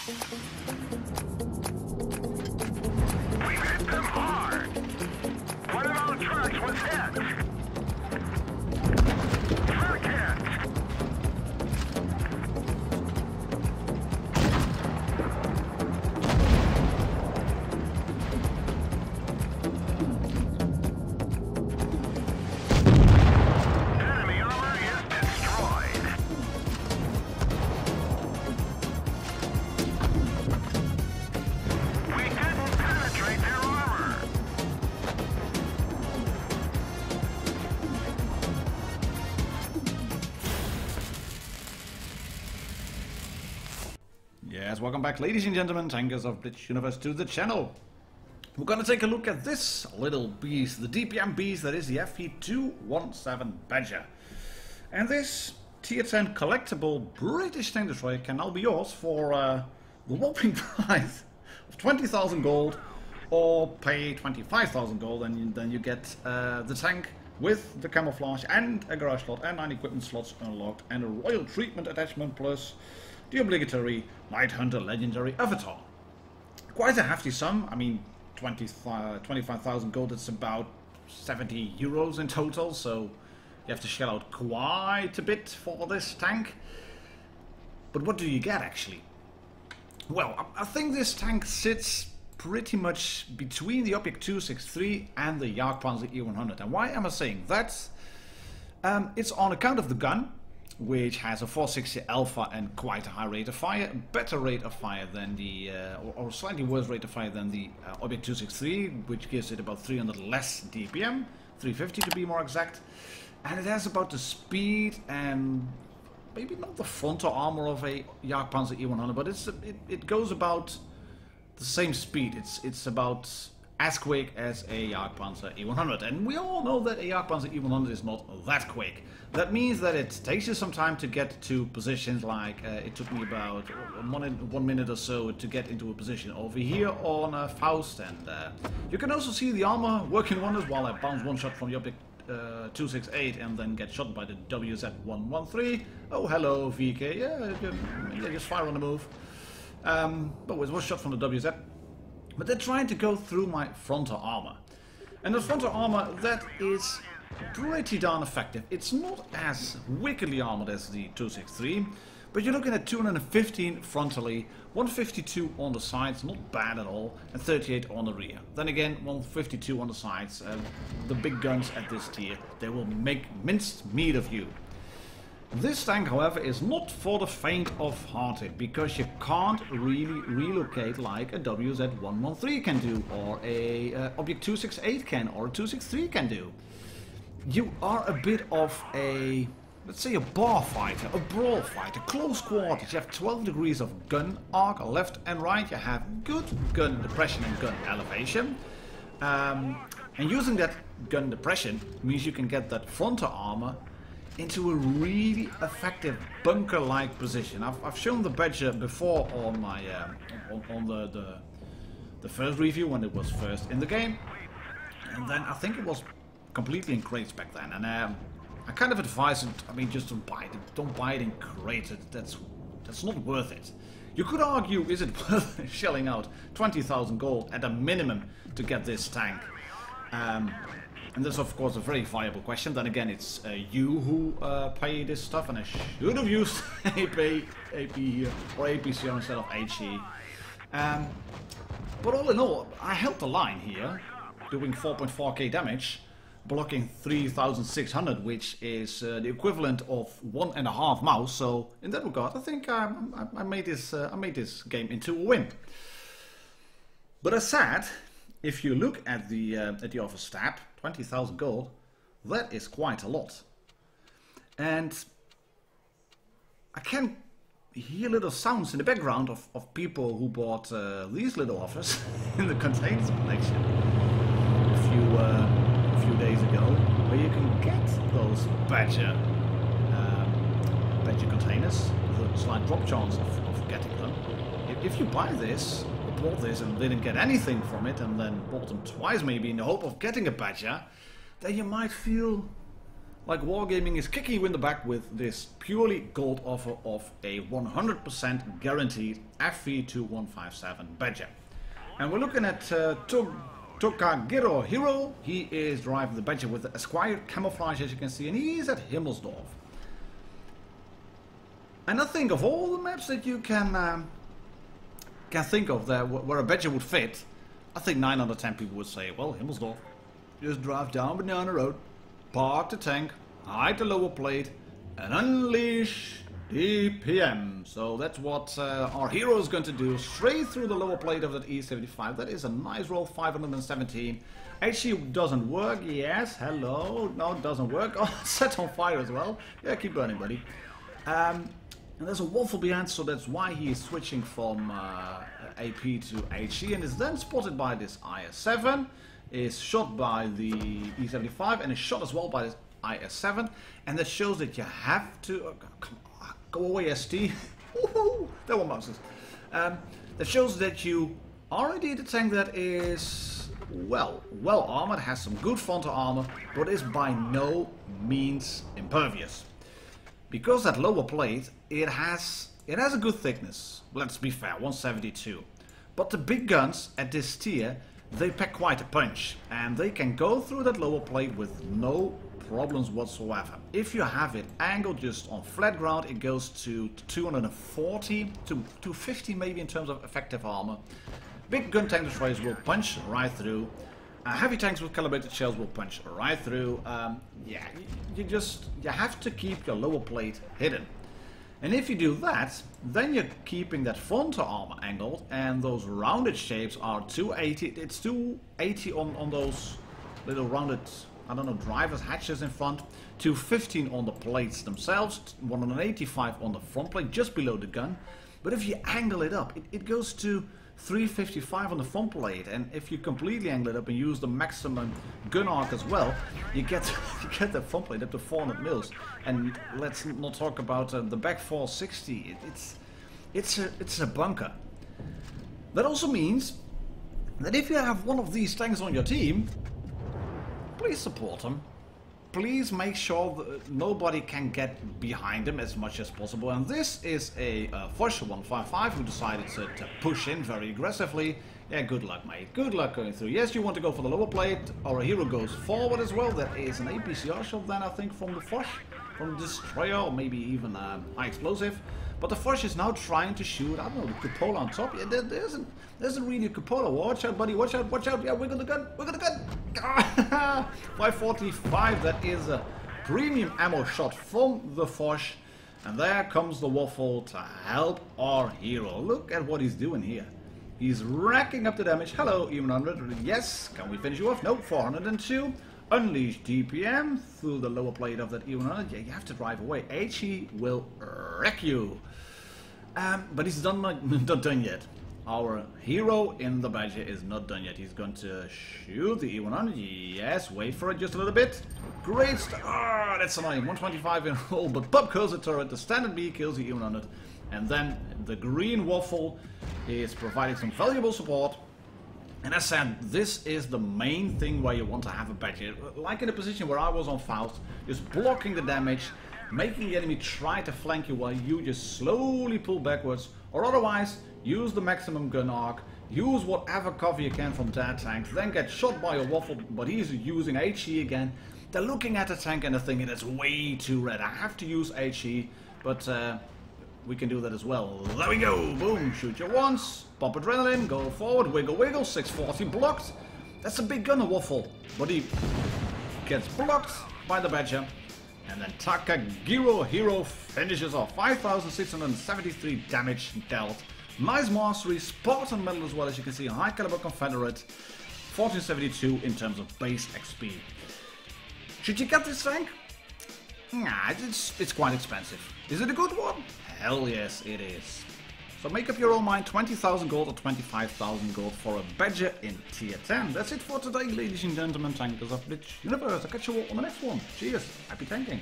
We hit them hard. One of our trucks was hit. Truck hit. Enemy armor is destroyed. We didn't penetrate their armor. Yes, welcome back, ladies and gentlemen, tankers of Blitz Universe, to the channel. We're gonna take a look at this little beast, the DPM beast that is the FV217 Badger. And this tier 10 collectible British tank destroyer can now be yours for the whopping price of 20,000 gold, or pay 25,000 gold, and then you get the tank with the camouflage and a garage slot and 9 equipment slots unlocked and a royal treatment attachment plus the obligatory Night Hunter Legendary Avatar. Quite a hefty sum. I mean, 25,000 gold, it's about 70 euros in total, so you have to shell out quite a bit for this tank. But what do you get actually? Well, I think this tank sits pretty much between the Object 263 and the Jagdpanzer E100. And why am I saying that? It's on account of the gun, which has a 460 alpha and quite a high rate of fire, a better rate of fire than the, or slightly worse rate of fire than the Object 263, which gives it about 300 less DPM, 350 to be more exact, and it has about the speed and maybe not the frontal armor of a Jagdpanzer E100, but it goes about the same speed. It's about as quick as a Jagdpanzer E100, and we all know that a Jagdpanzer E100 is not that quick. That means that it takes you some time to get to positions, like it took me about 1 minute or so to get into a position over here on Faust, and you can also see the armor working wonders while I bounce one shot from the Object 268 and then get shot by the WZ113. Oh, hello VK, yeah, just fire on the move. But with one shot from the WZ. But they're trying to go through my frontal armor. And the frontal armor, that is pretty darn effective. It's not as wickedly armored as the 263, but you're looking at 215 frontally, 152 on the sides, not bad at all, and 38 on the rear. Then again, 152 on the sides. The big guns at this tier, they will make minced meat of you. This tank, however, is not for the faint of hearted, because you can't really relocate like a WZ113 can do, or a Object 268 can, or a 263 can do. You are a bit of a, let's say, a bar fighter, a brawl fighter, close quarters. You have 12 degrees of gun arc, left and right. You have good gun depression and gun elevation. And using that gun depression means you can get that frontal armor into a really effective bunker-like position. I've shown the Badger before on my on the first review when it was first in the game, and then I think it was completely in crates back then. And I kind of advise it. I mean, just don't buy it. Don't buy it in crates. That's not worth it. You could argue, is it worth shelling out 20,000 gold at a minimum to get this tank? And that's of course a very viable question. Then again, it's you who pay this stuff, and I should have used AP here, or APCR instead of HE. But all in all, I held the line here, doing 4.4k damage, blocking 3,600, which is the equivalent of 1.5 mouse. So in that regard, I think I made this game into a win. But as said, if you look at the offer stat, 20,000 gold, that is quite a lot. And I can hear little sounds in the background of people who bought these little offers in the containers collection a few days ago, where you can get those Badger containers with a slight drop chance of getting them. If you buy this, bought this and didn't get anything from it, and then bought them twice maybe in the hope of getting a Badger, then you might feel like Wargaming is kicking you in the back with this purely gold offer of a 100% guaranteed FV217 Badger. And we're looking at Tokagiro Hero. He is driving the Badger with the Esquire camouflage, as you can see, and he's at Himmelsdorf. And I think of all the maps that you can think of there where a Badger would fit, I think 9 out of 10 people would say, well, Himmelsdorf, just drive down Banana Road, park the tank, hide the lower plate, and unleash DPM. So that's what our hero is going to do, straight through the lower plate of that E75. That is a nice roll, 517. Actually doesn't work, yes, hello, no, it doesn't work. Oh, set on fire as well. Yeah, keep burning, buddy. And there's a waffle behind, so that's why he is switching from AP to HE, and is then spotted by this IS-7, is shot by the E75, and is shot as well by this IS-7, and that shows that you have to... go away, ST. Woohoo! There were monsters. That shows that you are indeed a tank that is well armored, has some good frontal armor, but is by no means impervious. Because that lower plate, it has a good thickness, let's be fair, 172. But the big guns at this tier, they pack quite a punch, and they can go through that lower plate with no problems whatsoever. If you have it angled just on flat ground, it goes to 240 to 250 maybe in terms of effective armor. Big gun tank destroyers will punch right through. Heavy tanks with calibrated shells will punch right through. Yeah, you have to keep your lower plate hidden. And if you do that, then you're keeping that frontal armor angled, and those rounded shapes are 280. It's 280 on those little rounded, I don't know, drivers hatches in front. 215 on the plates themselves. 185 on the front plate, just below the gun. But if you angle it up, it goes to 355 on the front plate, and if you completely angle it up and use the maximum gun arc as well, you get the front plate up to 400 mils. And let's not talk about the back 460. It's a bunker. That also means that if you have one of these tanks on your team, please support them. Please make sure that nobody can get behind them as much as possible. And this is a Foch 155 who decided to push in very aggressively. Yeah, good luck, mate. Good luck going through. Yes, you want to go for the lower plate. Our hero goes forward as well. That is an APCR shot then, I think, from the Foch, from the Destroyer, or maybe even high explosive. But the Foch is now trying to shoot, I don't know, the cupola on top. Yeah, there isn't really a cupola. Watch out, buddy, watch out, watch out. Yeah, wiggle the gun, wiggle the gun. 545, that is a premium ammo shot from the Foch. And there comes the waffle to help our hero. Look at what he's doing here. He's racking up the damage. Hello, E100. Yes, can we finish you off? No, 402. Unleash DPM through the lower plate of that E100. Yeah, you have to drive away. HE will wreck you. But he's not done yet. Our hero in the Badger is not done yet. He's going to shoot the E100. Yes, wait for it just a little bit. Great start. Ah, that's annoying. 125 in roll, but Bob kills the turret. The standard B kills the E100. And then the green waffle is providing some valuable support. And as I said, this is the main thing where you want to have a Badger. Like in the position where I was on Faust, just blocking the damage, making the enemy try to flank you while you just slowly pull backwards, or otherwise use the maximum gun arc, use whatever cover you can from that tank, then get shot by a waffle, but he's using HE again. They're looking at the tank and they're thinking it's way too red. I have to use HE, but we can do that as well. There we go, boom, shoot you once, pop adrenaline, go forward, wiggle wiggle, 640 blocked. That's a big gun, a waffle, but he gets blocked by the Badger. And then Takagiro Hero finishes off. 5,673 damage dealt. Nice mastery, Spartan medal as well, as you can see. High caliber Confederate. 1472 in terms of base XP. Should you get this tank? Nah, it's quite expensive. Is it a good one? Hell yes, it is. So make up your own mind, 20,000 gold or 25,000 gold for a Badger in tier 10. That's it for today, ladies and gentlemen, tankers of Blitz Universe. I'll catch you all on the next one. Cheers, happy tanking.